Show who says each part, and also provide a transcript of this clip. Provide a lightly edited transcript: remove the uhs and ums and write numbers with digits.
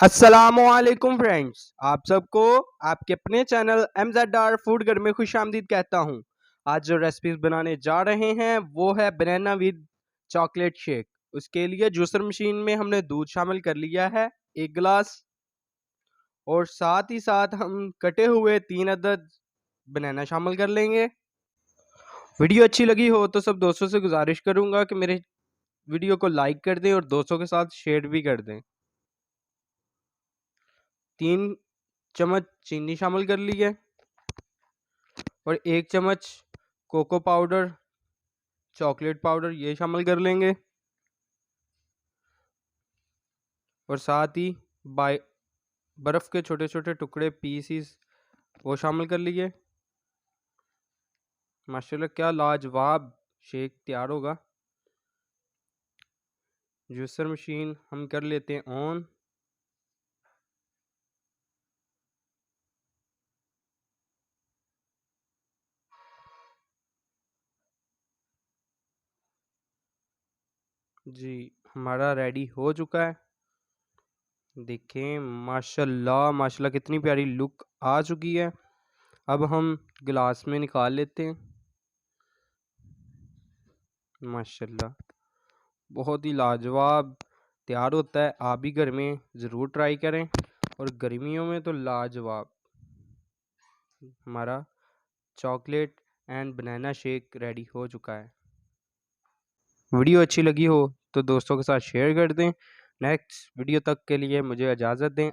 Speaker 1: अस्सलामुअलैकुम फ्रेंड्स, आप सबको आपके अपने चैनल MZR फूड घर में खुशामदीद कहता हूँ। आज जो रेसिपीज बनाने जा रहे हैं वो है बनाना विद चॉकलेट शेक। उसके लिए जूसर मशीन में हमने दूध शामिल कर लिया है 1 गिलास, और साथ ही साथ हम कटे हुए 3 अदद बनाना शामिल कर लेंगे। वीडियो अच्छी लगी हो तो सब दोस्तों से गुजारिश करूँगा कि मेरे वीडियो को लाइक कर दें और दोस्तों के साथ शेयर भी कर दें। 3 चम्मच चीनी शामिल कर ली है और 1 चम्मच कोको पाउडर, चॉकलेट पाउडर ये शामिल कर लेंगे, और साथ ही बर्फ़ के छोटे छोटे टुकड़े पीसीस वो शामिल कर लिए। माशाल्लाह क्या लाजवाब शेक तैयार होगा। जूसर मशीन हम कर लेते हैं ऑन। जी हमारा रेडी हो चुका है। देखें माशाल्लाह माशाल्लाह कितनी प्यारी लुक आ चुकी है। अब हम गिलास में निकाल लेते हैं। माशाल्लाह बहुत ही लाजवाब तैयार होता है। आप भी घर में ज़रूर ट्राई करें, और गर्मियों में तो लाजवाब। हमारा chocolate and banana shake ready हो चुका है। वीडियो अच्छी लगी हो तो दोस्तों के साथ शेयर कर दें। नेक्स्ट वीडियो तक के लिए मुझे इजाज़त दें।